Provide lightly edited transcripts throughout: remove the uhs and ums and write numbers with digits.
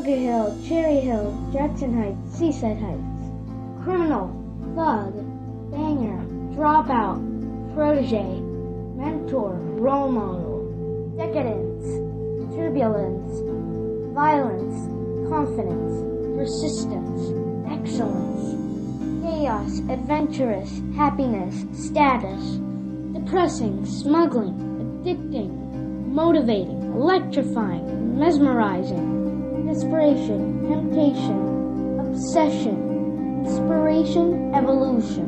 Bunker Hill, Cherry Hill, Jackson Heights, Seaside Heights. Criminal, thug, banger, dropout, protege, mentor, role model. Decadence, turbulence, violence, confidence, persistence, excellence. Chaos, adventurous, happiness, status. Depressing, smuggling, addicting, motivating, electrifying, mesmerizing. Desperation, temptation, obsession, inspiration, evolution.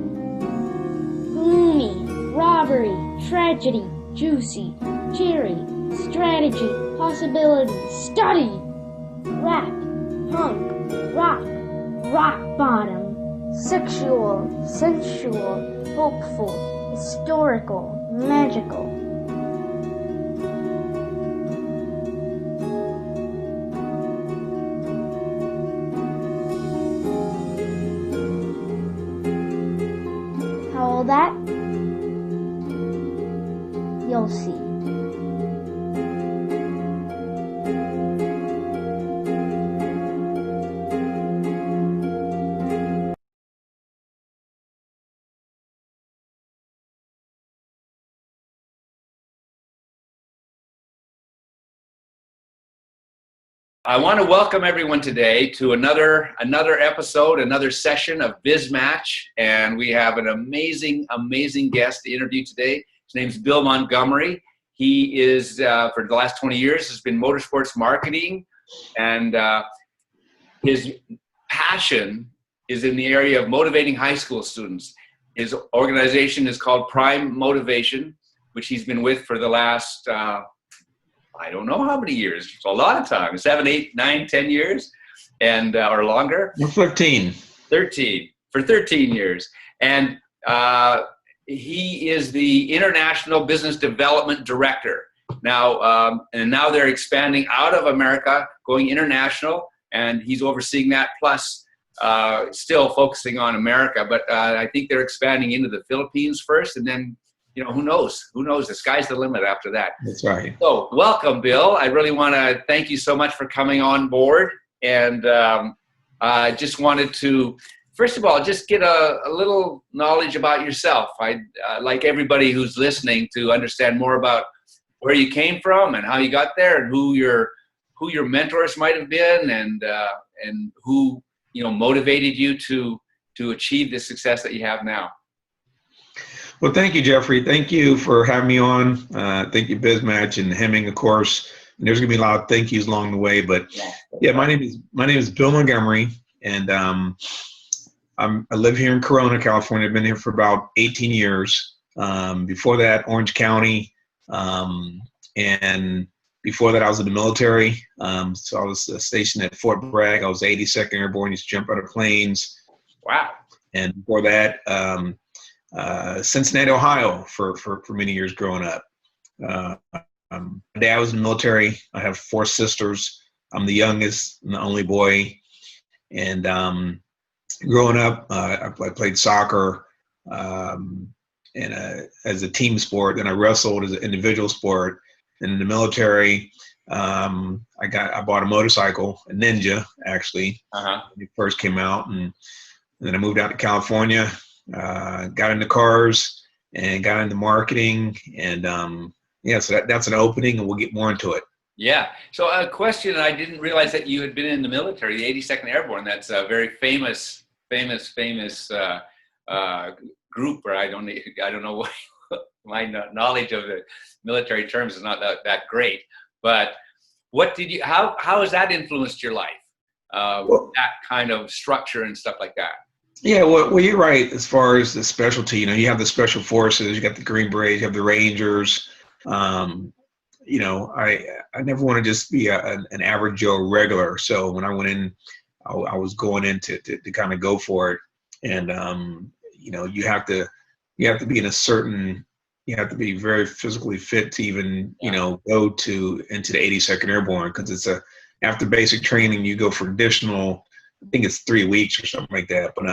Gloomy, robbery, tragedy, juicy, cheery, strategy, possibility, study. Rap, punk, rock, rock bottom. Sexual, sensual, hopeful, historical, magical. How all that? You'll see. I want to welcome everyone today to another episode, another session of BizMatch, and we have an amazing guest to interview today. His name's Bill Montgomery. He is, for the last 20 years, has been motorsports marketing, and his passion is in the area of motivating high school students. His organization is called Prime Motivation, which he's been with for the last I don't know how many years. It's a lot of time. 7, 8, 9, 10 years, and or longer. 13. 13 for 13 years, and he is the International Business Development Director now. And now they're expanding out of America, going international, and he's overseeing that. Plus, still focusing on America, but I think they're expanding into the Philippines first, and then. You know, who knows? Who knows? The sky's the limit after that. That's right. So welcome, Bill. I really want to thank you so much for coming on board. And I just wanted to, first of all, just get a little knowledge about yourself. I'd like everybody who's listening to understand more about where you came from and how you got there, and who your mentors might have been, and who, you know, motivated you to achieve the success that you have now. Well, thank you, Jeffrey. Thank you for having me on. Thank you, BizMatch and Hemming, of course. And there's going to be a lot of thank yous along the way. But yeah, my name is Bill Montgomery, and I live here in Corona, California. I've been here for about 18 years. Before that, Orange County, and before that, I was in the military. So I was stationed at Fort Bragg. I was 82nd Airborne. Used to jump out of planes. Wow. And before that. Cincinnati, Ohio for many years growing up. My dad was in the military. I have 4 sisters. I'm the youngest and the only boy. And growing up, I played soccer as a team sport. Then I wrestled as an individual sport. And in the military, I bought a motorcycle, a Ninja, actually, when it first came out. And then I moved out to California. Got into cars and got into marketing, and so that's an opening, and we'll get more into it. Yeah. So a question, I didn't realize that you had been in the military, the 82nd Airborne. That's a very famous group. Or I don't know what my knowledge of the military terms is not that great. But how has that influenced your life? That kind of structure and stuff like that. Yeah, well, you're right. As far as the specialty, you know, you have the special forces, you got the Green Berets, you have the Rangers. You know, I never want to just be an average Joe regular. So when I went in, I was going in to kind of go for it. And you know, you have to be in a certain, you have to be very physically fit to even, you know, go into the 82nd Airborne, because it's after basic training, you go for additional. I think it's 3 weeks or something like that. But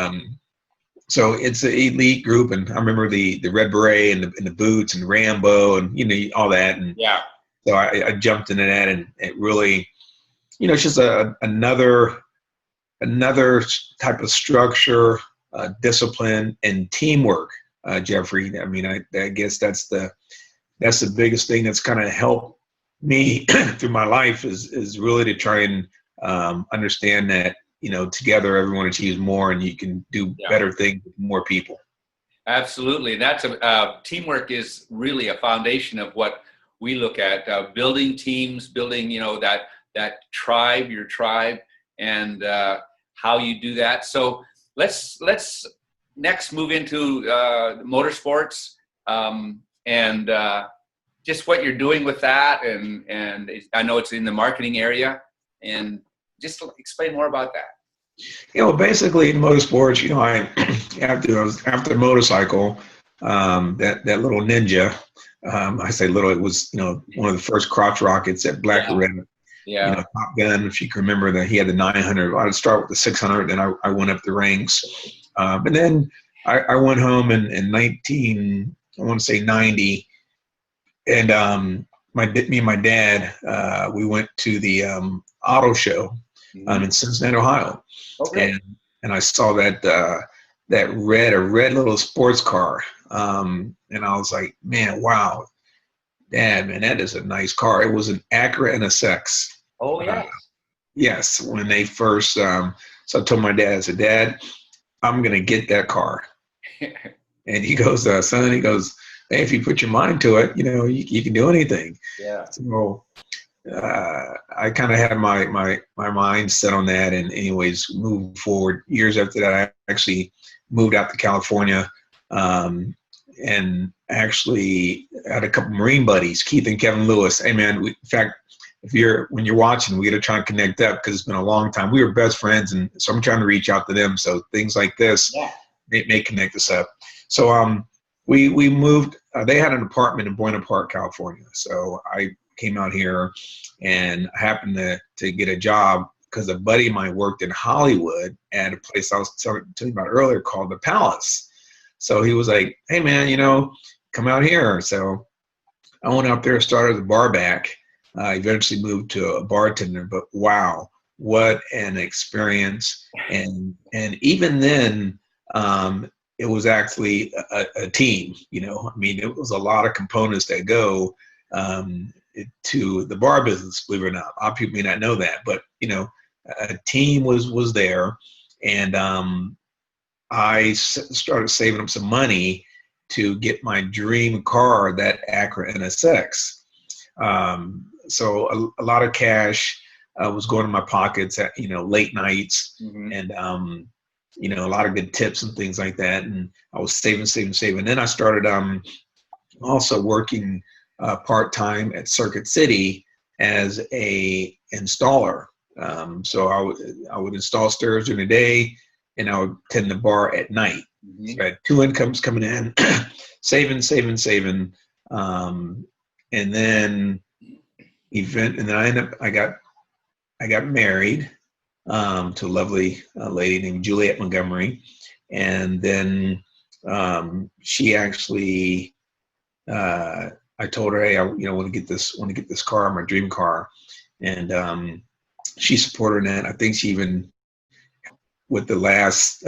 so it's an elite group, and I remember the Red Beret and the boots and Rambo and, you know, all that. And so I jumped into that, and it really it's just another type of structure, discipline, and teamwork, Jeffrey. I mean, I guess that's the biggest thing that's kind of helped me through my life is really to try and understand that, together everyone achieves more, and you can do better things with more people. Absolutely. That's teamwork is really a foundation of what we look at, building teams, building, that tribe, your tribe, and how you do that. So let's next move into motorsports, and just what you're doing with that. And I know it's in the marketing area, and just explain more about that. Basically in motorsports, after the motorcycle, that little Ninja, I say little, it was, one of the first crotch rockets at Black Arena. Yeah. Top Gun, if you can remember that he had the 900. I'd start with the 600, then I went up the ranks. And then I went home in 90, and me and my dad, we went to the auto show in Cincinnati, Ohio. Okay. And I saw that red little sports car. And I was like, man, wow, Dad, man, that is a nice car. It was an Acura NSX. Oh, yeah. Yes, when they first, so I told my dad, I said, Dad, I'm going to get that car. And he goes, son, he goes, hey, if you put your mind to it, you can do anything. Yeah. So I kind of had my mind set on that, and anyways, moved forward. Years after that, I actually moved out to California, and actually had a couple Marine buddies, Keith and Kevin Lewis. Hey, man, in fact, when you're watching, we got to try and connect up because it's been a long time. We were best friends, and so I'm trying to reach out to them. So things like this may connect us up. So we moved. They had an apartment in Buena Park, California. So I came out here, and I happened to get a job because a buddy of mine worked in Hollywood at a place I was telling you about earlier called the Palace. So he was like, hey, man, come out here. So I went out there, started as a bar back. I eventually moved to a bartender, but wow, what an experience. And even then, it was actually a team, I mean, it was a lot of components that go to the bar business, believe it or not. A lot of people may not know that, but, a team was there. And I started saving up some money to get my dream car, that Acura NSX. So a lot of cash was going in my pockets at, late nights, and, a lot of good tips and things like that. And I was saving. Then I started also working part-time at Circuit City as a installer. So I would install stairs during the day, and I would tend the bar at night. So I had two incomes coming in, saving. And then I got married to a lovely lady named Juliet Montgomery, and then she actually, I told her, hey, I want to get this car, my dream car, and she supported that. I think she even, with the last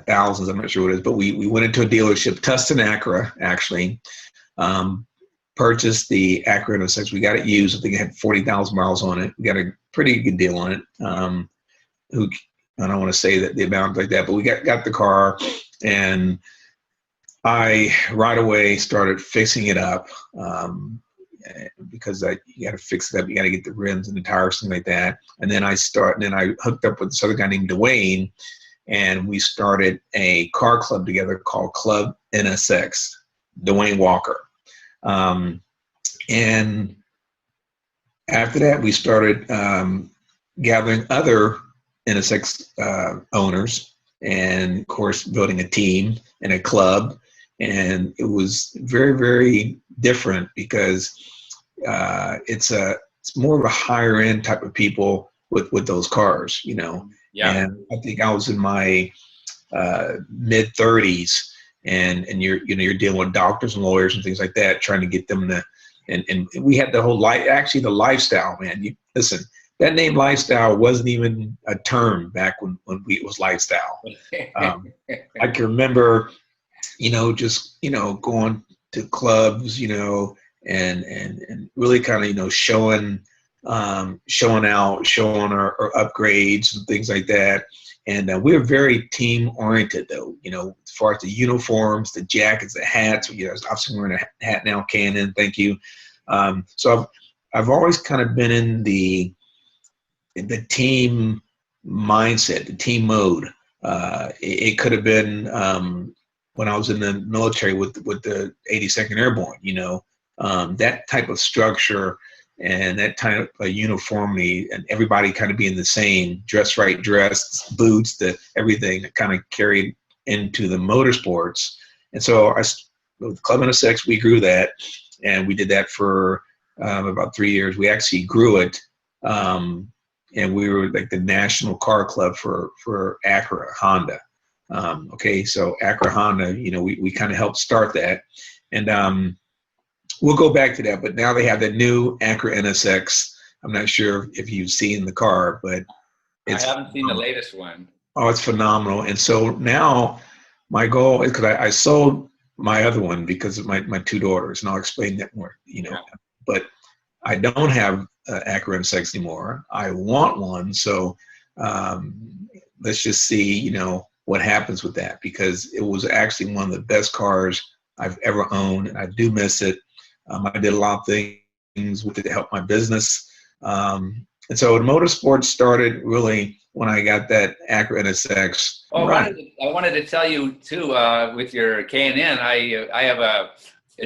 thousands, I'm not sure what it is, but we went into a dealership, Tustin Acura, actually. Purchased the Acura NSX. We got it used. I think it had 40,000 miles on it. We got a pretty good deal on it. I don't want to say that the amount like that, but we got the car, and I right away started fixing it up because you got to fix it up. You got to get the rims and the tires, things like that. And then I hooked up with this other guy named Dwayne, and we started a car club together called Club NSX, Dwayne Walker. And after that, we started gathering other NSX owners, and of course, building a team and a club. And it was very, very different because it's more of a higher end type of people with those cars, Yeah. And I think I was in my mid 30s. And you're dealing with doctors and lawyers and things like that, trying to get them to, and we had the whole the lifestyle, man. Listen, that name lifestyle wasn't even a term back when it was lifestyle. I can remember, just, going to clubs, and really kind of, showing out, showing our upgrades and things like that. And we're very team oriented, though, as far as the uniforms, the jackets, the hats. I'm wearing a hat now, Canon, thank you. So I've always kind of been in the team mindset, the team mode. It could have been when I was in the military with the 82nd Airborne, that type of structure and that type of uniformity and everybody kind of being the same, dress right, dress, boots, everything that kind of carried into the motorsports. And so with Club NSX, we grew that, and we did that for about 3 years. We actually grew it. And we were like the national car club for Acura Honda. So Acura Honda, we kind of helped start that. And we'll go back to that, but now they have the new Acura NSX. I'm not sure if you've seen the car, but I haven't seen the latest one. Oh, it's phenomenal. And so now my goal is, because I sold my other one because of my two daughters, and I'll explain that more, but I don't have Acura NSX anymore. I want one. So let's just see, what happens with that, because it was actually one of the best cars I've ever owned, and I do miss it. I did a lot of things with it to help my business. And so motorsports started really when I got that Acura NSX. Oh, right. I wanted to tell you too, with your K&N, I have a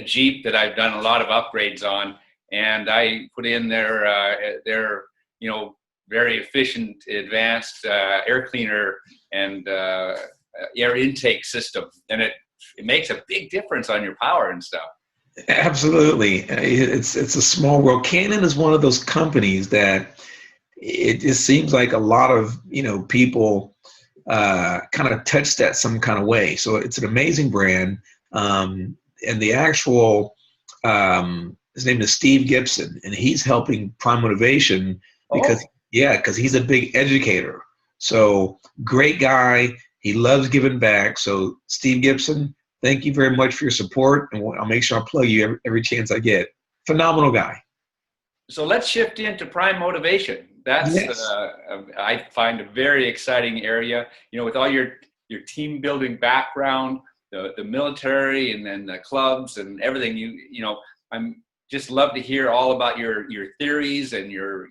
Jeep that I've done a lot of upgrades on, and I put in their very efficient, advanced air cleaner and air intake system, and it makes a big difference on your power and stuff. Absolutely. It's a small world. Canon is one of those companies that it just seems like a lot of, people kind of touch that some kind of way. So it's an amazing brand. And the actual, his name is Steve Gibson, and he's helping Prime Motivation because he's a big educator. So great guy. He loves giving back. So Steve Gibson, thank you very much for your support, and I'll make sure I plug you every chance I get. Phenomenal guy. So let's shift into Prime Motivation. That's I find a very exciting area. With all your team building background, the military, and then the clubs and everything. I'm just love to hear all about your theories and your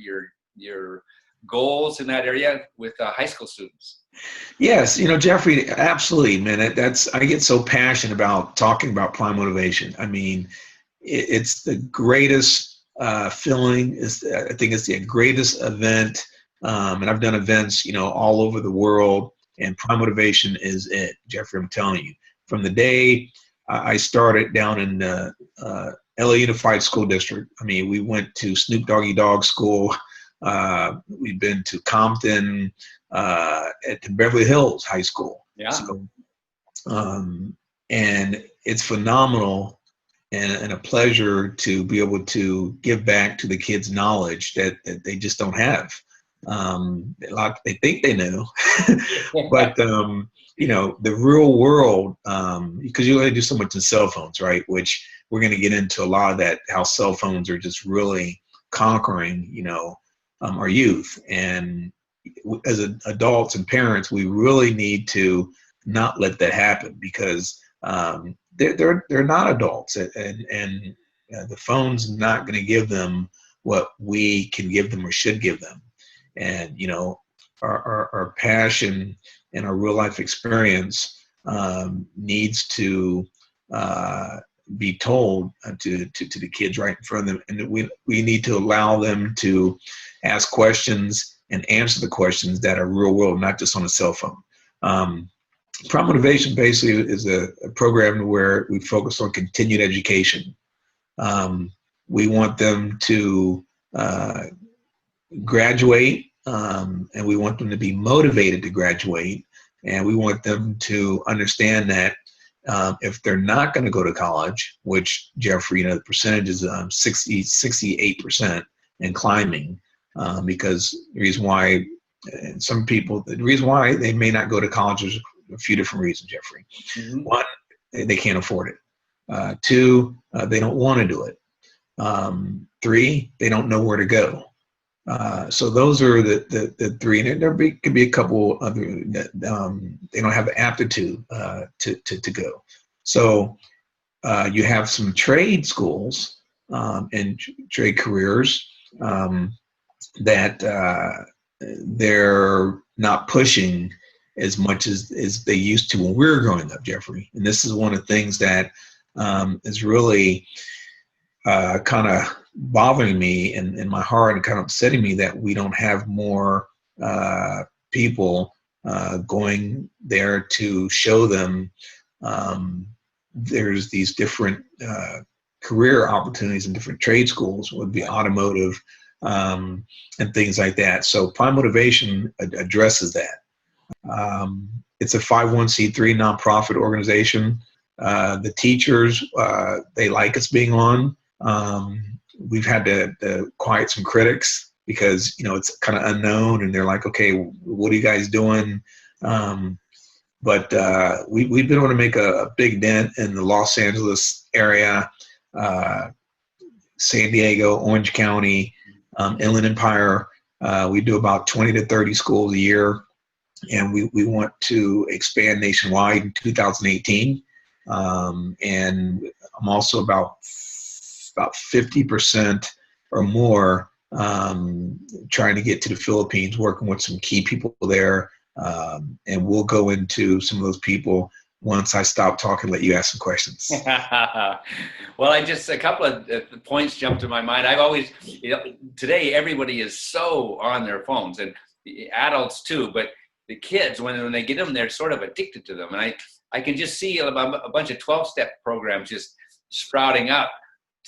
goals in that area with high school students. Yes, Jeffrey, absolutely, man. I get so passionate about talking about Prime Motivation. I mean, it's the greatest feeling. I think it's the greatest event, and I've done events, all over the world. And Prime Motivation is it, Jeffrey. I'm telling you, from the day I started down in LA Unified School District. I mean, we went to Snoop Doggy Dogg School. We've been to Compton, at Beverly Hills High School. Yeah. So, and it's phenomenal and a pleasure to be able to give back to the kids knowledge that they just don't have. They think they know, but the real world, because you only do so much in cell phones, right? Which we're going to get into a lot of that, how cell phones are just really conquering, our youth. And as adults and parents, we really need to not let that happen, because they're not adults, and the phone's not going to give them what we can give them or should give them. And our passion and our real life experience needs to be told to the kids right in front of them, and we need to allow them to ask questions and answer the questions that are real world, not just on a cell phone. Prime Motivation basically is a program where we focus on continued education. We want them to graduate, and we want them to be motivated to graduate, and we want them to understand that if they're not going to go to college, which, Jeffrey, the percentage is 68% and climbing, because the reason why the reason why they may not go to college is a few different reasons, Jeffrey. Mm-hmm. One, they can't afford it. Two, they don't want to do it. Three, they don't know where to go. So those are the three, and there could be a couple other that they don't have the aptitude to go. So you have some trade schools and trade careers that they're not pushing as much as they used to when we were growing up, Jeffrey. And this is one of the things that is really kind of bothering me in my heart and kind of upsetting me, that we don't have more people going there to show them there's these different career opportunities in different trade schools, would be automotive and things like that. So Prime Motivation addresses that. It's a 501c3 nonprofit organization. The teachers, they like us being on. We've had to quiet some critics because, it's kind of unknown, and they're like, okay, what are you guys doing? But we've been able to make a big dent in the Los Angeles area, San Diego, Orange County, Inland Empire. We do about 20 to 30 schools a year, and we want to expand nationwide in 2018. And I'm also about 50% or more trying to get to the Philippines, working with some key people there. And we'll go into some of those people once I stop talking, let you ask some questions. Well, a couple of points jumped to my mind. I've always, today everybody is so on their phones, and the adults too, but the kids, when they get them, they're sort of addicted to them. And I can just see a bunch of 12-step programs just sprouting up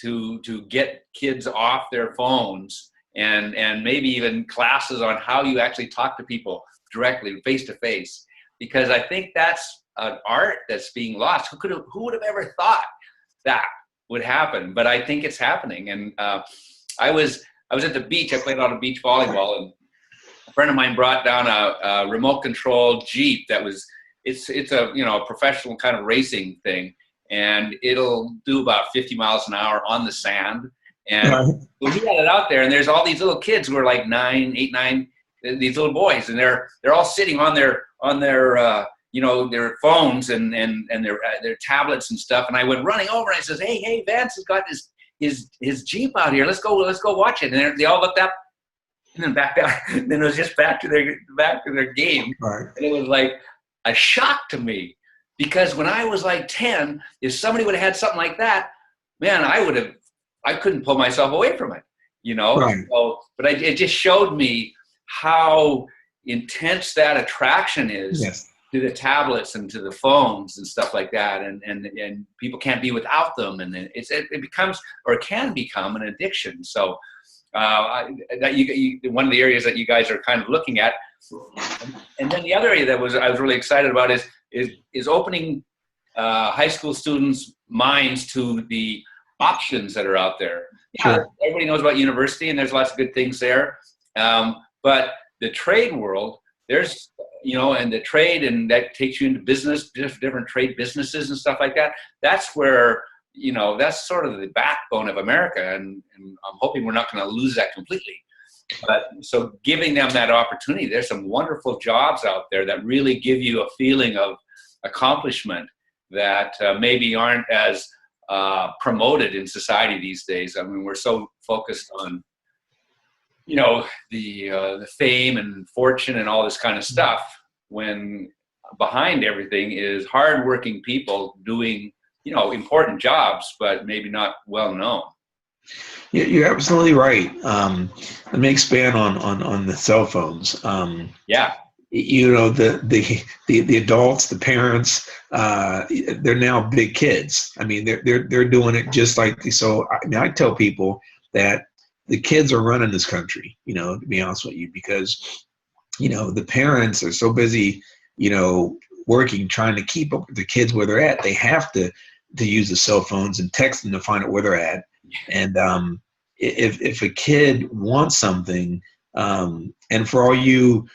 to get kids off their phones, and maybe even classes on how you actually talk to people directly, face to face, because I think that's an art that's being lost. Who would have ever thought that would happen? But I think it's happening. And I was at the beach. I played a lot of beach volleyball, and a friend of mine brought down a remote controlled Jeep that was it's a professional kind of racing thing, and it'll do about 50 miles an hour on the sand. And we had it out there, and there's all these little kids who are like 8, 9, these little boys, and they're all sitting on their their phones and their tablets and stuff. And I went running over, and I says, hey, Vance has got his Jeep out here. Let's go watch it. And they all looked up and then back down. And then it was just back to their game. Right. And it was like a shock to me, because when I was like 10, if somebody would have had something like that, man, I couldn't pull myself away from it, Right. So, but it just showed me how intense that attraction is. Yes. To the tablets and to the phones and stuff like that, and people can't be without them, and it becomes, or it can become, an addiction. So one of the areas that you guys are kind of looking at, and then the other area that I was really excited about is opening high school students' minds to the options that are out there. Sure. Everybody knows about university, and there's lots of good things there, but the trade world, there's and the trade, and that takes you into business, different trade businesses and stuff like that. That's where, that's sort of the backbone of America. And I'm hoping we're not going to lose that completely. But so giving them that opportunity, there's some wonderful jobs out there that really give you a feeling of accomplishment that maybe aren't as promoted in society these days. I mean, we're so focused on the fame and fortune and all this kind of stuff, when behind everything is hardworking people doing, important jobs, but maybe not well known. Yeah, you're absolutely right. Let me expand on the cell phones. Yeah. The adults, the parents, they're now big kids. I mean, they're doing it just like, so I tell people that the kids are running this country, to be honest with you, because, the parents are so busy, working, trying to keep up with the kids where they're at. They have to use the cell phones and text them to find out where they're at. And if a kid wants something, And for all you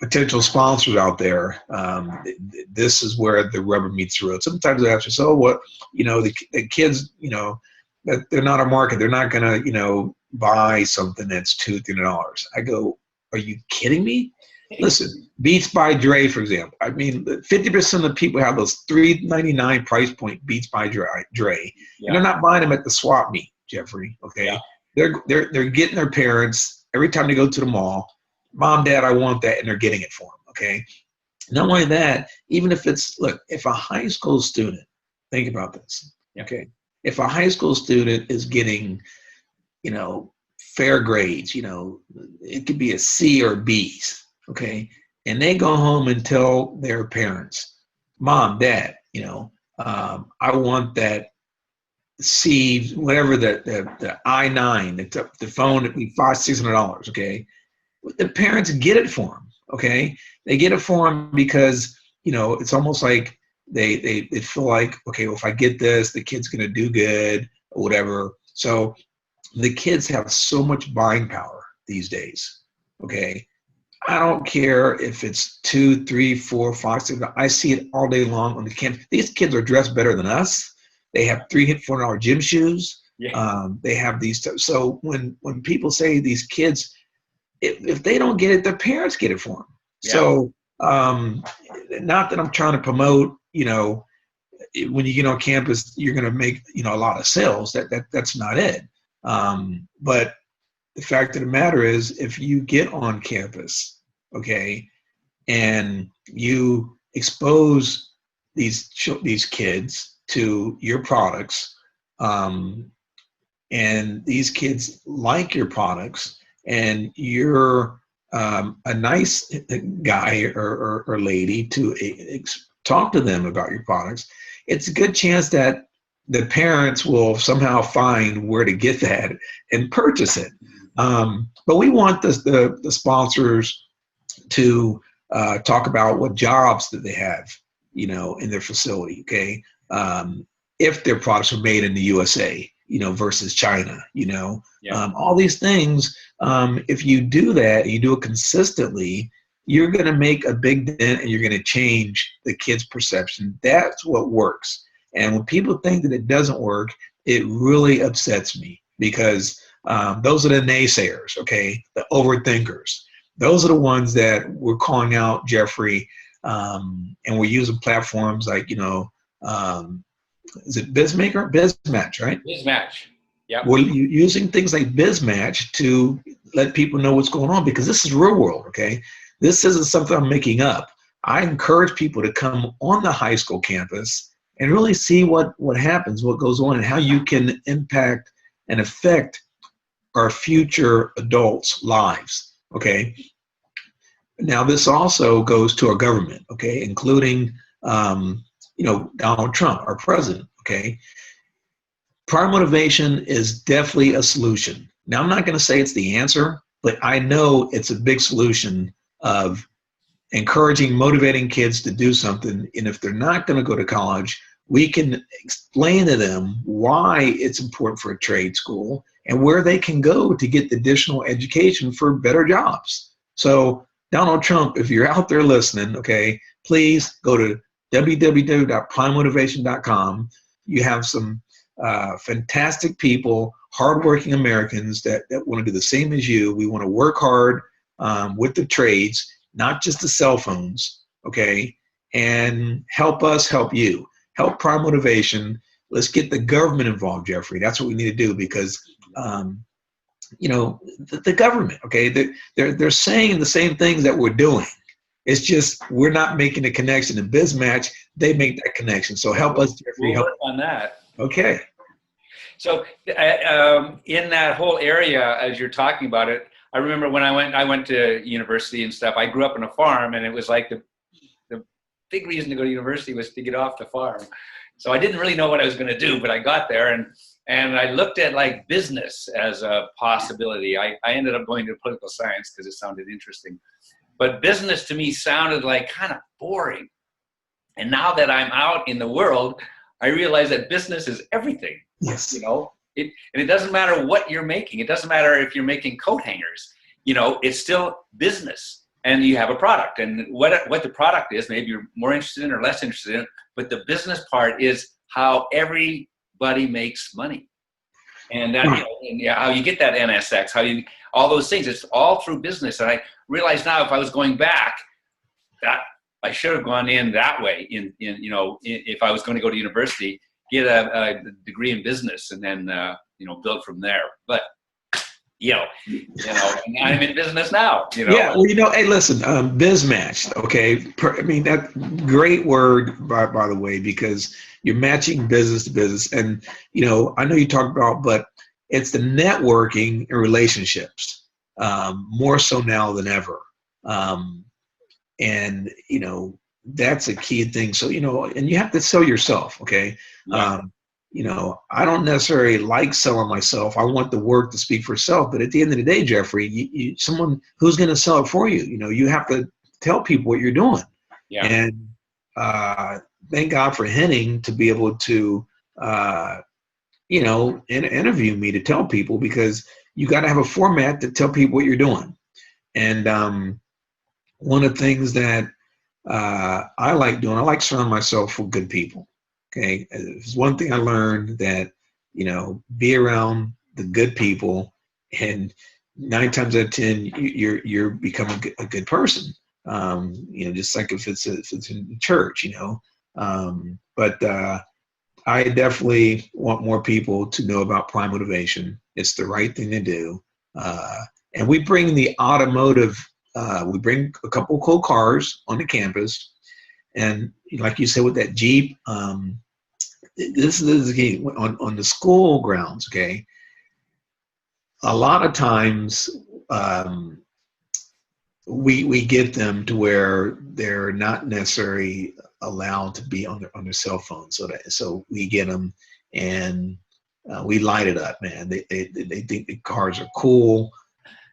potential sponsors out there, this is where the rubber meets the road. Sometimes they ask you, so what, the kids, that they're not a market. They're not going to, buy something that's $200-$300. I go, are you kidding me? Listen, Beats by Dre, for example. I mean, 50% of the people have those $3.99 price point Beats by Dre, and they're not buying them at the swap meet, Jeffrey. Okay, they're getting their parents every time they go to the mall. Mom, Dad, I want that, and they're getting it for them. Okay, not only that, even if if a high school student, think about this. Okay, if a high school student is getting, fair grades, it could be a C or B's, okay? And they go home and tell their parents, Mom, Dad, I want that C, whatever the I-9, the phone at $500-$600, okay? The parents get it for them, okay? They get it for them because, it's almost like they feel like, okay, well, if I get this, the kid's gonna do good or whatever. So the kids have so much buying power these days, okay? I don't care if it's 2, 3, 4, 5, 6. I see it all day long on the campus. These kids are dressed better than us. They have $300-$400 gym shoes. They have these. So when people say these kids, if they don't get it, their parents get it for them. So not that I'm trying to promote, when you get on campus, you're going to make, a lot of sales. That's not it. But the fact of the matter is, if you get on campus, okay, and you expose these kids to your products, and these kids like your products, and you're a nice guy or lady to talk to them about your products, it's a good chance that the parents will somehow find where to get that and purchase it. But we want the sponsors to talk about what jobs that they have, in their facility, okay? If their products are made in the USA, versus China, all these things, if you do that, you do it consistently, you're going to make a big dent and you're going to change the kids' perception. That's what works. And when people think that it doesn't work, it really upsets me, because those are the naysayers, okay? The overthinkers. Those are the ones that we're calling out, Jeffrey, and we're using platforms like, is it BizMaker? BizMatch, right? BizMatch, yeah. We're using things like BizMatch to let people know what's going on, because this is real world, okay? This isn't something I'm making up. I encourage people to come on the high school campus and really see what happens, what goes on, and how you can impact and affect our future adults' lives, okay? Now, this also goes to our government, okay, including, Donald Trump, our president, okay? Prior motivation is definitely a solution. Now, I'm not going to say it's the answer, but I know it's a big solution of encouraging, motivating kids to do something. And if they're not going to go to college, we can explain to them why it's important for a trade school and where they can go to get the additional education for better jobs. So Donald Trump, if you're out there listening, okay, please go to www.primemotivation.com. You have some fantastic people, hardworking Americans that want to do the same as you. We want to work hard with the trades, not just the cell phones, okay, and help us help you. Help Prime Motivation. Let's get the government involved, Jeffrey. That's what we need to do, because, the government, okay, they're saying the same things that we're doing. It's just we're not making the connection. In BizMatch, they make that connection. So help us, Jeffrey. We'll work on that. Okay. So in that whole area, as you're talking about it, I remember when I went to university and stuff. I grew up on a farm, and it was like the big reason to go to university was to get off the farm. So I didn't really know what I was going to do, but I got there, and I looked at like business as a possibility. I ended up going to political science because it sounded interesting. But business to me sounded like kind of boring. And now that I'm out in the world, I realize that business is everything. Yes. And it doesn't matter what you're making. It doesn't matter if you're making coat hangers. it's still business, and you have a product, and what the product is, maybe you're more interested in or less interested in, but the business part is how everybody makes money. And that, how you get that NSX, all those things, it's all through business. And I realize now, if I was going back, that I should have gone in that way. If I was going to go to university, get a degree in business, and then build from there. But I'm in business now. Yeah, well, hey, listen, BizMatch. Okay, I mean, that great word by the way, because you're matching business to business, and I know you talked about, but it's the networking and relationships, more so now than ever, and that's a key thing. So and you have to sell yourself. Okay, Yeah. I don't necessarily like selling myself. I want the work to speak for itself. But at the end of the day, Jeffrey, someone who's going to sell it for you. You have to tell people what you're doing. Yeah. And thank God for Henning to be able to, interview me to tell people, because you got to have a format to tell people what you're doing. And one of the things that I like doing, I like surrounding myself with good people. Okay, it's one thing I learned, that be around the good people, and 9 times out of 10 you're becoming a good person. Just like if it's in church, But I definitely want more people to know about Prime Motivation. It's the right thing to do, and we bring the automotive. We bring a couple of cool cars on the campus. And like you said, with that Jeep, this is again on the school grounds. Okay, a lot of times we get them to where they're not necessarily allowed to be on their cell phone. So we get them, and we light it up, man. They think the cars are cool.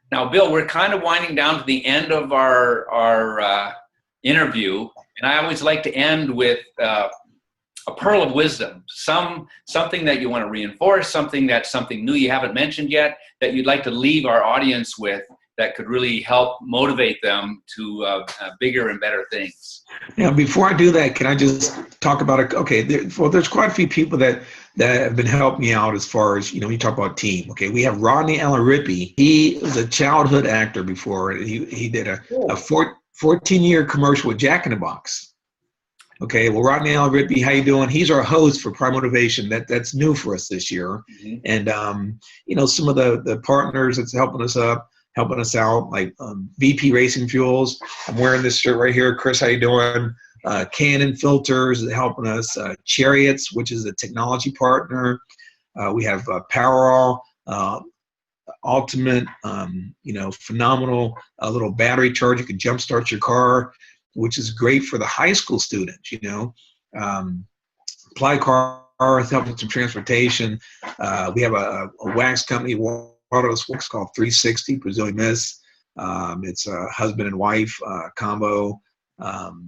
Now, Bill, we're kind of winding down to the end of our interview. And I always like to end with a pearl of wisdom, something that you want to reinforce, something new you haven't mentioned yet, that you'd like to leave our audience with, that could really help motivate them to bigger and better things. Now, before I do that, can I just talk about it? Okay, there's quite a few people that have been helping me out as far as, you talk about team. Okay, we have Rodney Allen Rippey. He was a childhood actor before. He did a 14-year commercial with Jack in the Box. Okay, well, Rodney Allen Rippey, how you doing? He's our host for Prime Motivation. That's new for us this year. Mm-hmm. And some of the partners that's helping us out, like VP Racing Fuels. I'm wearing this shirt right here. Chris, how you doing? Canon Filters is helping us. Chariots, which is a technology partner. We have Powerall. Ultimate, phenomenal little battery charge. You can jumpstart your car, which is great for the high school students. Apply Car is helping with some transportation. We have a wax company, Wax called 360 Brazilian Miss. It's a husband and wife combo.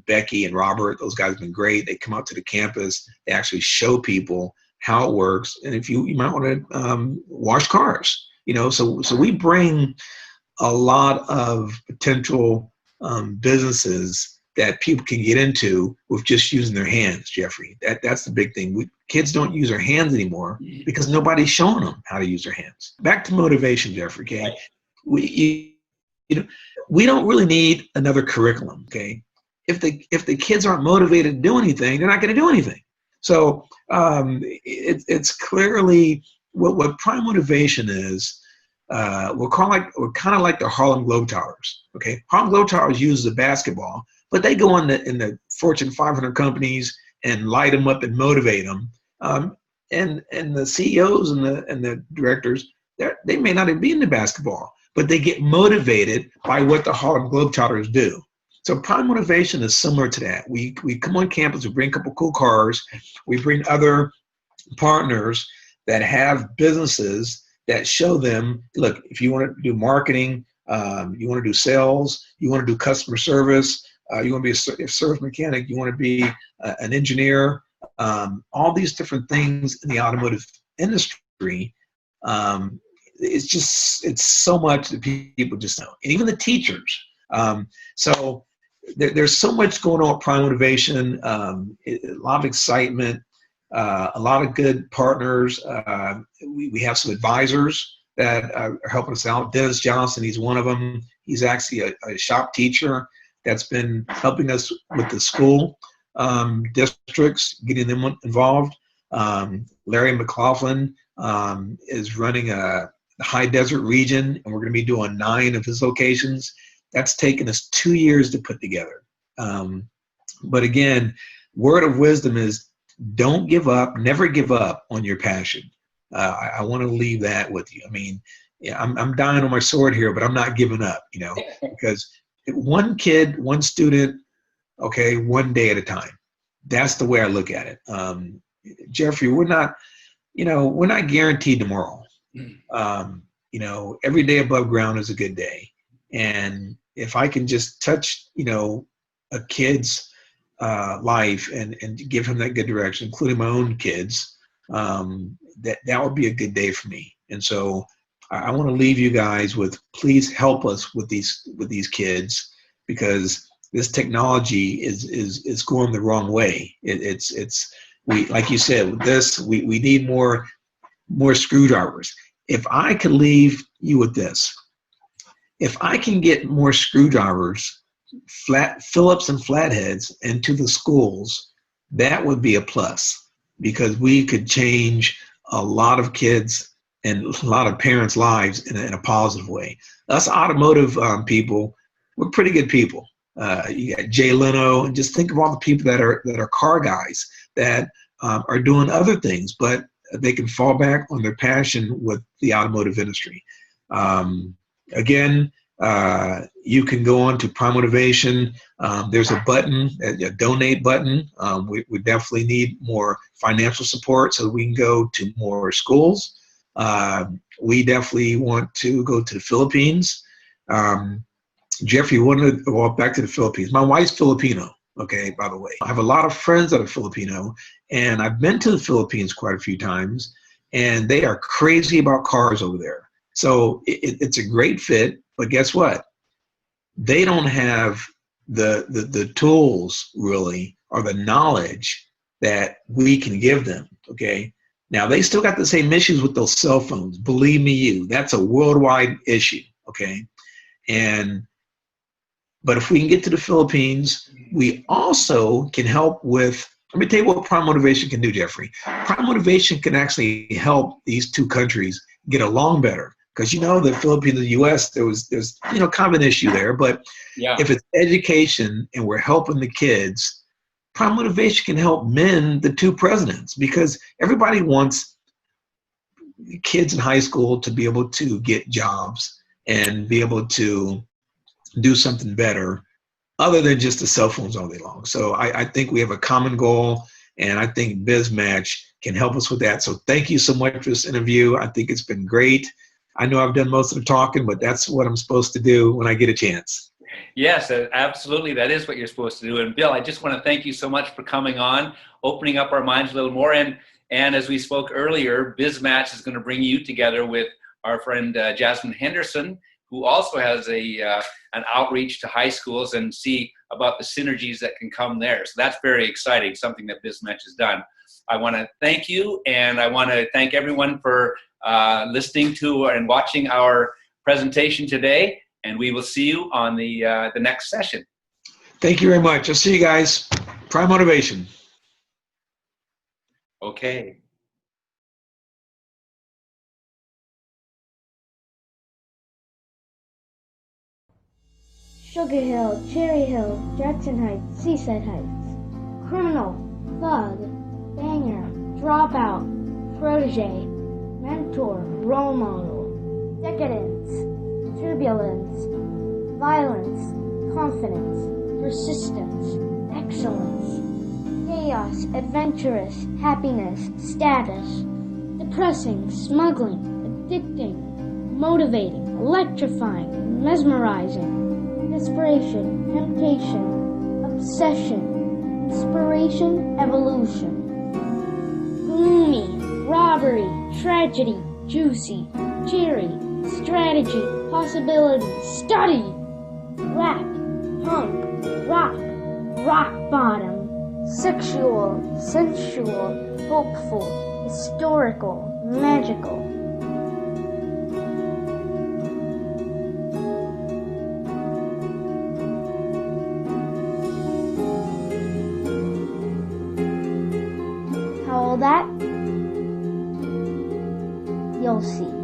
Becky and Robert, those guys have been great. They come out to the campus. They actually show people how it works, and if you might want to wash cars. So we bring a lot of potential businesses that people can get into with just using their hands, Jeffrey. That's the big thing. Kids don't use their hands anymore because nobody's showing them how to use their hands. Back to motivation, Jeffrey. Okay, we don't really need another curriculum. Okay, if the kids aren't motivated to do anything, they're not going to do anything. So it's clearly what Prime Motivation is. We're kind of like the Harlem Globetrotters. Okay, Harlem Globetrotters uses a basketball, but they go in the Fortune 500 companies and light them up and motivate them. And the CEOs and the directors, they may not even be into basketball, but they get motivated by what the Harlem Globetrotters do. So Prime Motivation is similar to that. We come on campus, we bring a couple cool cars, we bring other partners that have businesses that show them, look, if you want to do marketing, you want to do sales, you want to do customer service, you want to be a service mechanic, you want to be an engineer, all these different things in the automotive industry, it's so much that people just know, and even the teachers. So there's so much going on with Prime Motivation, a lot of excitement, a lot of good partners. We have some advisors that are helping us out. Dennis Johnson, he's one of them. He's actually a shop teacher that's been helping us with the school districts, getting them involved. Larry McLaughlin is running the high desert region, and we're going to be doing 9 of his locations. That's taken us 2 years to put together. But again, word of wisdom is don't give up, never give up on your passion. I want to leave that with you. I mean, yeah, I'm dying on my sword here, but I'm not giving up, because one kid, one student, okay, one day at a time. That's the way I look at it. Jeffrey, we're not guaranteed tomorrow. Every day above ground is a good day. And if I can just touch, a kid's life and give him that good direction, including my own kids, that would be a good day for me. And so I want to leave you guys with, please help us with these kids, because this technology is going the wrong way. We, like you said, with this, we need more screwdrivers. If I could leave you with this, if I can get more screwdrivers, Phillips and flatheads into the schools, that would be a plus, because we could change a lot of kids and a lot of parents' lives in a positive way. Us automotive people, we're pretty good people. You got Jay Leno, and just think of all the people that are car guys that are doing other things, but they can fall back on their passion with the automotive industry. Again, you can go on to Prime Motivation. There's a button, a donate button. We definitely need more financial support so we can go to more schools. We definitely want to go to the Philippines. Jeffrey, you want to go back to the Philippines. My wife's Filipino, okay, by the way. I have a lot of friends that are Filipino, and I've been to the Philippines quite a few times, and they are crazy about cars over there. So it's a great fit, but guess what? They don't have the tools, really, or the knowledge that we can give them, okay? Now, they still got the same issues with those cell phones. Believe me, that's a worldwide issue, okay? But if we can get to the Philippines, we also can help with, let me tell you what Prime Motivation can do, Jeffrey. Prime Motivation can actually help these two countries get along better. Because the Philippines and the U.S., there's kind of an issue there. But yeah, if it's education and we're helping the kids, Prime Motivation can help mend the two presidents, because everybody wants kids in high school to be able to get jobs and be able to do something better other than just the cell phones all day long. So I think we have a common goal, and I think BizMatch can help us with that. So thank you so much for this interview. I think it's been great. I know I've done most of the talking, but that's what I'm supposed to do when I get a chance. Yes, absolutely. That is what you're supposed to do. And Bill, I just want to thank you so much for coming on, opening up our minds a little more. And as we spoke earlier, BizMatch is going to bring you together with our friend Jasmine Henderson, who also has an outreach to high schools, and see about the synergies that can come there. So that's very exciting, something that BizMatch has done. I want to thank you, and I want to thank everyone for listening to and watching our presentation today, and we will see you on the next session. Thank you very much. I'll see you guys. Prime Motivation. Okay. Sugar Hill, Cherry Hill, Jackson Heights, Seaside Heights. Criminal, thug, banger, dropout, protege, mentor, role model. Decadence, turbulence, violence, confidence, persistence, excellence. Chaos, adventurous, happiness, status. Depressing, smuggling, addicting, motivating, electrifying, mesmerizing. Desperation, temptation, obsession, inspiration, evolution. Gloomy, robbery, tragedy, juicy, cheery, strategy, possibility, study, rap, punk, rock, rock bottom, sexual, sensual, hopeful, historical, magical. How will that? You'll see.